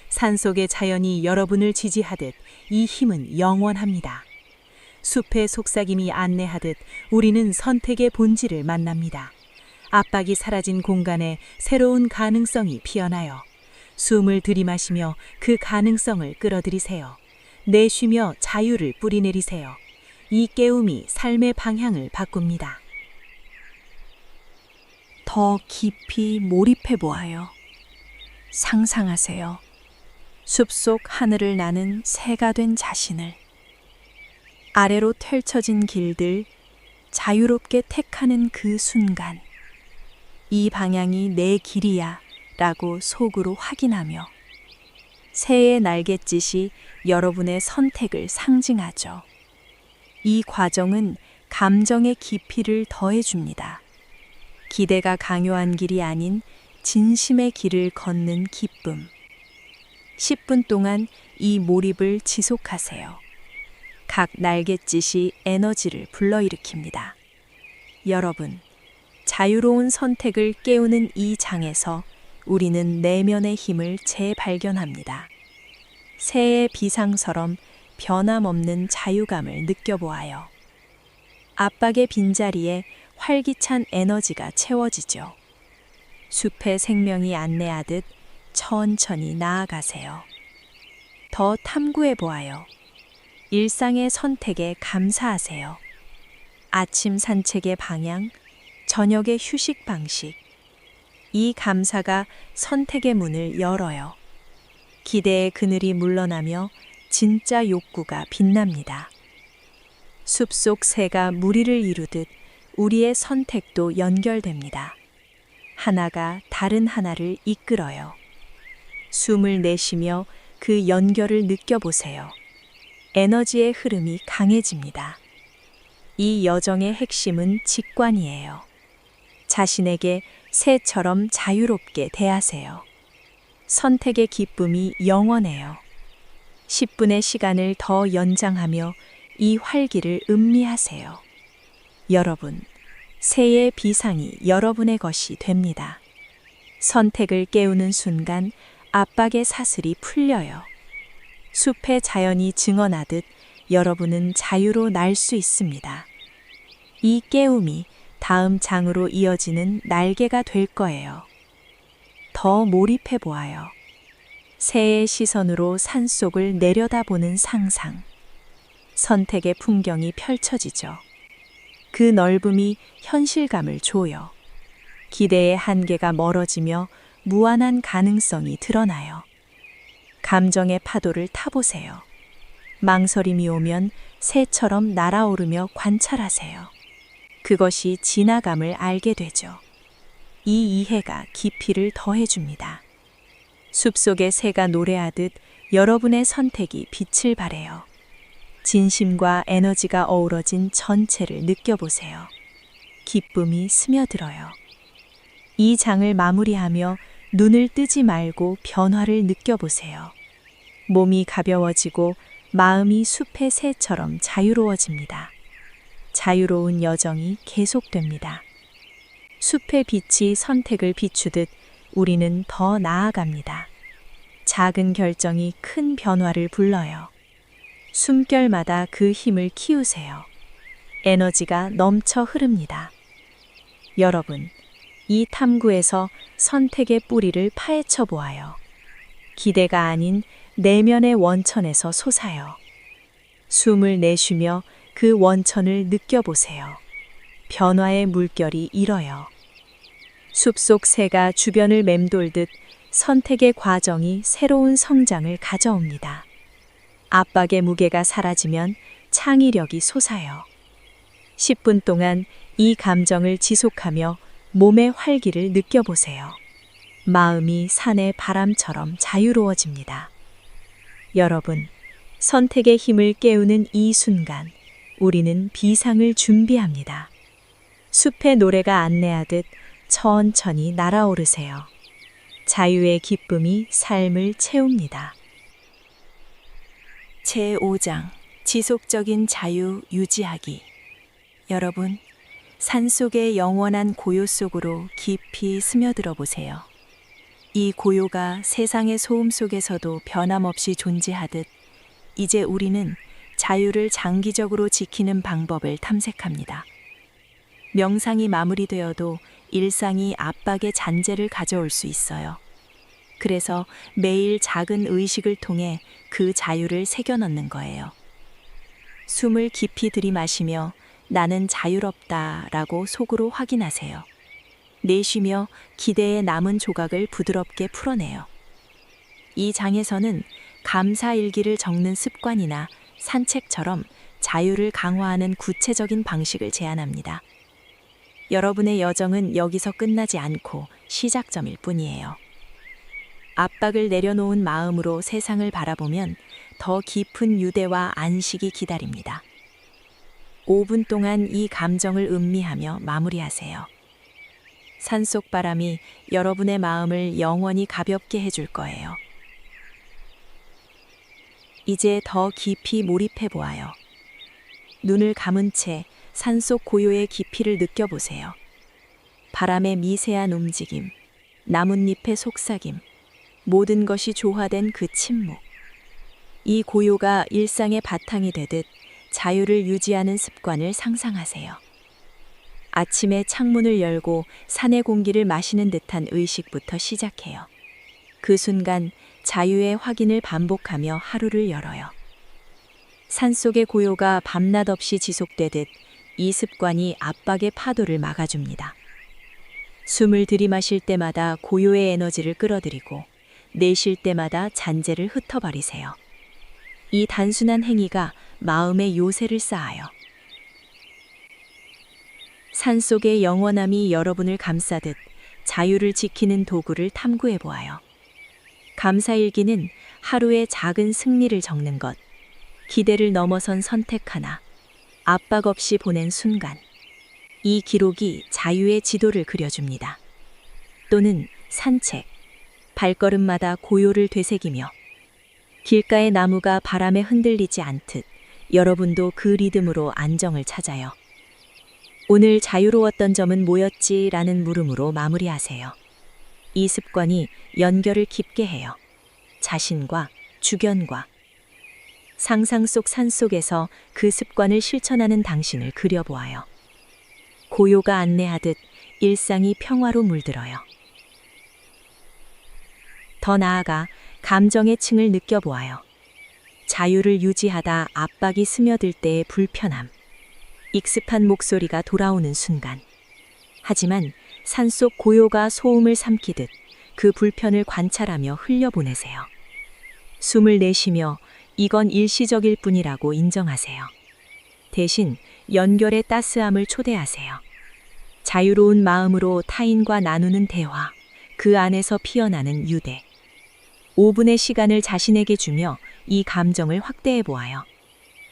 산속의 자연이 여러분을 지지하듯 이 힘은 영원합니다. 숲의 속삭임이 안내하듯 우리는 선택의 본질을 만납니다. 압박이 사라진 공간에 새로운 가능성이 피어나요. 숨을 들이마시며 그 가능성을 끌어들이세요. 내쉬며 자유를 뿌리내리세요. 이 깨움이 삶의 방향을 바꿉니다. 더 깊이 몰입해 보아요. 상상하세요. 숲속 하늘을 나는 새가 된 자신을. 아래로 펼쳐진 길들, 자유롭게 택하는 그 순간. 이 방향이 내 길이야 라고 속으로 확인하며 새의 날갯짓이 여러분의 선택을 상징하죠. 이 과정은 감정의 깊이를 더해줍니다. 기대가 강요한 길이 아닌 진심의 길을 걷는 기쁨. 10분 동안 이 몰입을 지속하세요. 각 날갯짓이 에너지를 불러일으킵니다. 여러분, 자유로운 선택을 깨우는 이 장에서 우리는 내면의 힘을 재발견합니다. 새의 비상처럼 변함없는 자유감을 느껴보아요. 압박의 빈자리에 활기찬 에너지가 채워지죠. 숲의 생명이 안내하듯 천천히 나아가세요. 더 탐구해 보아요. 일상의 선택에 감사하세요. 아침 산책의 방향, 저녁의 휴식 방식. 이 감사가 선택의 문을 열어요. 기대의 그늘이 물러나며 진짜 욕구가 빛납니다. 숲속 새가 무리를 이루듯 우리의 선택도 연결됩니다. 하나가 다른 하나를 이끌어요. 숨을 내쉬며 그 연결을 느껴보세요. 에너지의 흐름이 강해집니다. 이 여정의 핵심은 직관이에요. 자신에게 새처럼 자유롭게 대하세요. 선택의 기쁨이 영원해요. 10분의 시간을 더 연장하며 이 활기를 음미하세요. 여러분, 새의 비상이 여러분의 것이 됩니다. 선택을 깨우는 순간 압박의 사슬이 풀려요. 숲의 자연이 증언하듯 여러분은 자유로 날 수 있습니다. 이 깨움이 다음 장으로 이어지는 날개가 될 거예요. 더 몰입해 보아요. 새의 시선으로 산속을 내려다보는 상상. 선택의 풍경이 펼쳐지죠. 그 넓음이 현실감을 줘요. 기대의 한계가 멀어지며 무한한 가능성이 드러나요. 감정의 파도를 타보세요. 망설임이 오면 새처럼 날아오르며 관찰하세요. 그것이 지나감을 알게 되죠. 이 이해가 깊이를 더해줍니다. 숲속의 새가 노래하듯 여러분의 선택이 빛을 발해요. 진심과 에너지가 어우러진 전체를 느껴보세요. 기쁨이 스며들어요. 이 장을 마무리하며 눈을 뜨지 말고 변화를 느껴보세요. 몸이 가벼워지고 마음이 숲의 새처럼 자유로워집니다. 자유로운 여정이 계속됩니다. 숲의 빛이 선택을 비추듯 우리는 더 나아갑니다. 작은 결정이 큰 변화를 불러요. 숨결마다 그 힘을 키우세요. 에너지가 넘쳐 흐릅니다. 여러분, 이 탐구에서 선택의 뿌리를 파헤쳐 보아요. 기대가 아닌 내면의 원천에서 솟아요. 숨을 내쉬며 그 원천을 느껴보세요. 변화의 물결이 일어요. 숲속 새가 주변을 맴돌듯 선택의 과정이 새로운 성장을 가져옵니다. 압박의 무게가 사라지면 창의력이 솟아요. 10분 동안 이 감정을 지속하며 몸의 활기를 느껴보세요. 마음이 산의 바람처럼 자유로워집니다. 여러분, 선택의 힘을 깨우는 이 순간, 우리는 비상을 준비합니다. 숲의 노래가 안내하듯 천천히 날아오르세요. 자유의 기쁨이 삶을 채웁니다. 제5장 지속적인 자유 유지하기. 여러분, 산속의 영원한 고요 속으로 깊이 스며들어 보세요. 이 고요가 세상의 소음 속에서도 변함없이 존재하듯 이제 우리는 자유를 장기적으로 지키는 방법을 탐색합니다. 명상이 마무리되어도 일상이 압박의 잔재를 가져올 수 있어요. 그래서 매일 작은 의식을 통해 그 자유를 새겨 넣는 거예요. 숨을 깊이 들이마시며 나는 자유롭다라고 속으로 확인하세요. 내쉬며 기대의 남은 조각을 부드럽게 풀어내요. 이 장에서는 감사 일기를 적는 습관이나 산책처럼 자유를 강화하는 구체적인 방식을 제안합니다. 여러분의 여정은 여기서 끝나지 않고 시작점일 뿐이에요. 압박을 내려놓은 마음으로 세상을 바라보면 더 깊은 유대와 안식이 기다립니다. 5분 동안 이 감정을 음미하며 마무리하세요. 산속 바람이 여러분의 마음을 영원히 가볍게 해줄 거예요. 이제 더 깊이 몰입해 보아요. 눈을 감은 채 산속 고요의 깊이를 느껴보세요. 바람의 미세한 움직임, 나뭇잎의 속삭임, 모든 것이 조화된 그 침묵. 이 고요가 일상의 바탕이 되듯 자유를 유지하는 습관을 상상하세요. 아침에 창문을 열고 산의 공기를 마시는 듯한 의식부터 시작해요. 그 순간 자유의 확인을 반복하며 하루를 열어요. 산속의 고요가 밤낮 없이 지속되듯 이 습관이 압박의 파도를 막아줍니다. 숨을 들이마실 때마다 고요의 에너지를 끌어들이고 내쉴 때마다 잔재를 흩어버리세요. 이 단순한 행위가 마음의 요새를 쌓아요. 산속의 영원함이 여러분을 감싸듯 자유를 지키는 도구를 탐구해 보아요. 감사일기는 하루의 작은 승리를 적는 것, 기대를 넘어선 선택 하나, 압박 없이 보낸 순간. 이 기록이 자유의 지도를 그려줍니다. 또는 산책, 발걸음마다 고요를 되새기며 길가의 나무가 바람에 흔들리지 않듯 여러분도 그 리듬으로 안정을 찾아요. 오늘 자유로웠던 점은 뭐였지라는 물음으로 마무리하세요. 이 습관이 연결을 깊게 해요. 자신과 주변과. 상상 속 산속에서 그 습관을 실천하는 당신을 그려보아요. 고요가 안내하듯 일상이 평화로 물들어요. 더 나아가 감정의 층을 느껴보아요. 자유를 유지하다 압박이 스며들 때의 불편함. 익숙한 목소리가 돌아오는 순간. 하지만 산속 고요가 소음을 삼키듯 그 불편을 관찰하며 흘려보내세요. 숨을 내쉬며 이건 일시적일 뿐이라고 인정하세요. 대신 연결의 따스함을 초대하세요. 자유로운 마음으로 타인과 나누는 대화, 그 안에서 피어나는 유대. 5분의 시간을 자신에게 주며 이 감정을 확대해 보아요.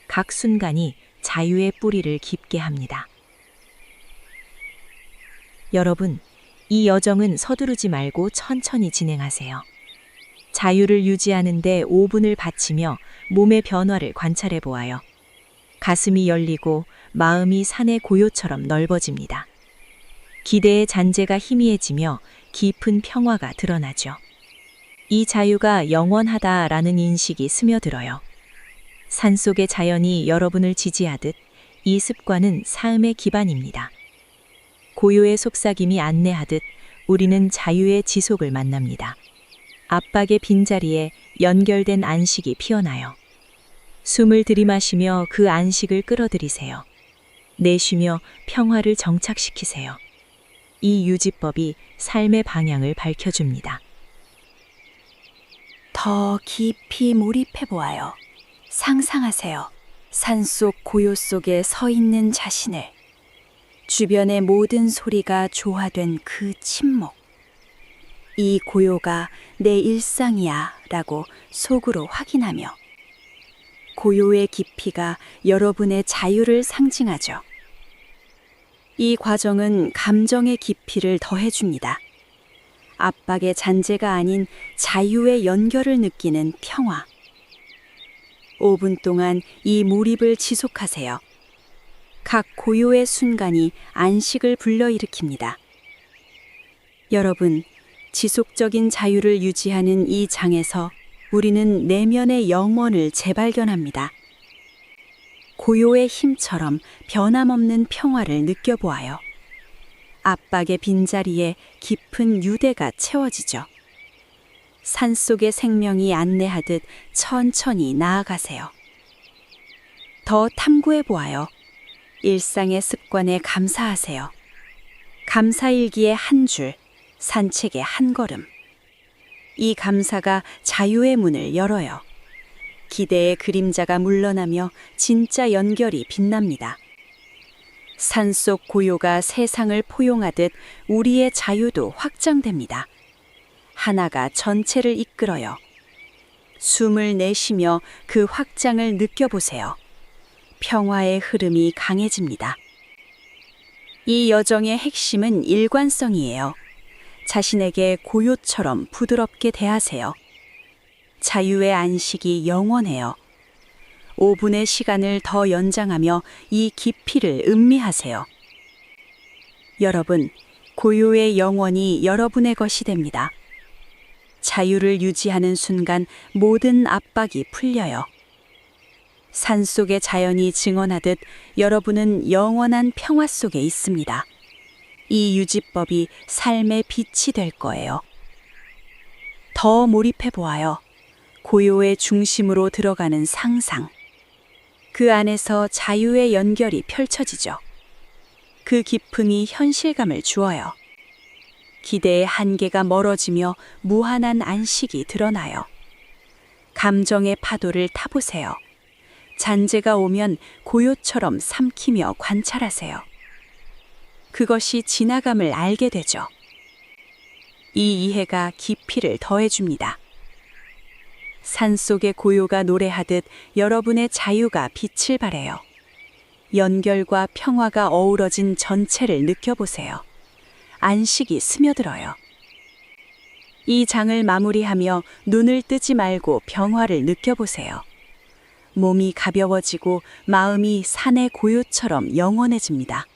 각 순간이 자유의 뿌리를 깊게 합니다. 여러분, 이 여정은 서두르지 말고 천천히 진행하세요. 자유를 유지하는데 5분을 바치며 몸의 변화를 관찰해 보아요. 가슴이 열리고 마음이 산의 고요처럼 넓어집니다. 기대의 잔재가 희미해지며 깊은 평화가 드러나죠. 이 자유가 영원하다라는 인식이 스며들어요. 산속의 자연이 여러분을 지지하듯 이 습관은 삶의 기반입니다. 고요의 속삭임이 안내하듯 우리는 자유의 지속을 만납니다. 압박의 빈자리에 연결된 안식이 피어나요. 숨을 들이마시며 그 안식을 끌어들이세요. 내쉬며 평화를 정착시키세요. 이 유지법이 삶의 방향을 밝혀줍니다. 더 깊이 몰입해 보아요. 상상하세요. 산속 고요 속에 서 있는 자신을. 주변의 모든 소리가 조화된 그 침묵. 이 고요가 내 일상이야 라고 속으로 확인하며 고요의 깊이가 여러분의 자유를 상징하죠. 이 과정은 감정의 깊이를 더해줍니다. 압박의 잔재가 아닌 자유의 연결을 느끼는 평화. 5분 동안 이 몰입을 지속하세요. 각 고요의 순간이 안식을 불러일으킵니다. 여러분, 지속적인 자유를 유지하는 이 장에서 우리는 내면의 영원을 재발견합니다. 고요의 힘처럼 변함없는 평화를 느껴보아요. 압박의 빈자리에 깊은 유대가 채워지죠. 산속의 생명이 안내하듯 천천히 나아가세요. 더 탐구해 보아요. 일상의 습관에 감사하세요. 감사일기의 한 줄, 산책의 한 걸음. 이 감사가 자유의 문을 열어요. 기대의 그림자가 물러나며 진짜 연결이 빛납니다. 산속 고요가 세상을 포용하듯 우리의 자유도 확장됩니다. 하나가 전체를 이끌어요. 숨을 내쉬며 그 확장을 느껴보세요. 평화의 흐름이 강해집니다. 이 여정의 핵심은 일관성이에요. 자신에게 고요처럼 부드럽게 대하세요. 자유의 안식이 영원해요. 5분의 시간을 더 연장하며 이 깊이를 음미하세요. 여러분, 고요의 영원이 여러분의 것이 됩니다. 자유를 유지하는 순간 모든 압박이 풀려요. 산속의 자연이 증언하듯 여러분은 영원한 평화 속에 있습니다. 이 유지법이 삶의 빛이 될 거예요. 더 몰입해 보아요. 고요의 중심으로 들어가는 상상. 그 안에서 자유의 연결이 펼쳐지죠. 그 기쁨이 현실감을 주어요. 기대의 한계가 멀어지며 무한한 안식이 드러나요. 감정의 파도를 타보세요. 잔재가 오면 고요처럼 삼키며 관찰하세요. 그것이 지나감을 알게 되죠. 이 이해가 깊이를 더해줍니다. 산속의 고요가 노래하듯 여러분의 자유가 빛을 발해요. 연결과 평화가 어우러진 전체를 느껴보세요. 안식이 스며들어요. 이 장을 마무리하며 눈을 뜨지 말고 평화를 느껴보세요. 몸이 가벼워지고 마음이 산의 고요처럼 영원해집니다.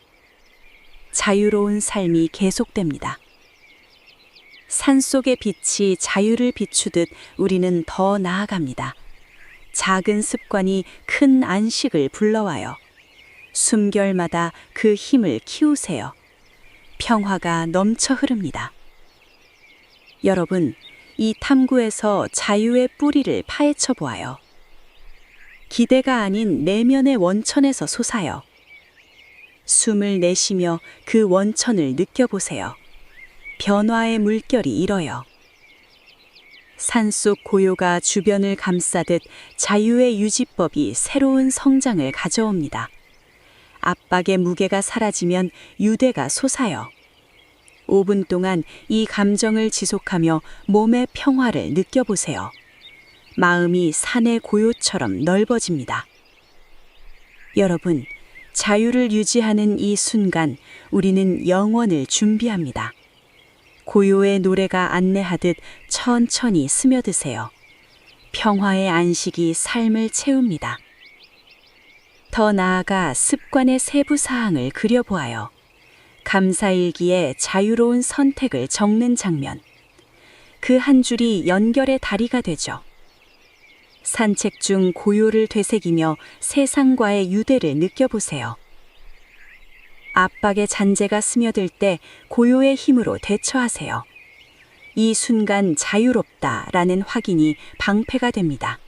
자유로운 삶이 계속됩니다. 산속의 빛이 자유를 비추듯 우리는 더 나아갑니다. 작은 습관이 큰 안식을 불러와요. 숨결마다 그 힘을 키우세요. 평화가 넘쳐 흐릅니다. 여러분, 이 탐구에서 자유의 뿌리를 파헤쳐 보아요. 기대가 아닌 내면의 원천에서 솟아요. 숨을 내쉬며 그 원천을 느껴보세요. 변화의 물결이 일어요. 산속 고요가 주변을 감싸듯 자유의 유지법이 새로운 성장을 가져옵니다. 압박의 무게가 사라지면 유대가 솟아요. 5분 동안 이 감정을 지속하며 몸의 평화를 느껴보세요. 마음이 산의 고요처럼 넓어집니다. 여러분, 자유를 유지하는 이 순간 우리는 영원을 준비합니다. 고요의 노래가 안내하듯 천천히 스며드세요. 평화의 안식이 삶을 채웁니다. 더 나아가 습관의 세부 사항을 그려보아요. 감사일기에 자유로운 선택을 적는 장면. 그 한 줄이 연결의 다리가 되죠. 산책 중 고요를 되새기며 세상과의 유대를 느껴보세요. 압박의 잔재가 스며들 때 고요의 힘으로 대처하세요. 이 순간 자유롭다라는 확인이 방패가 됩니다.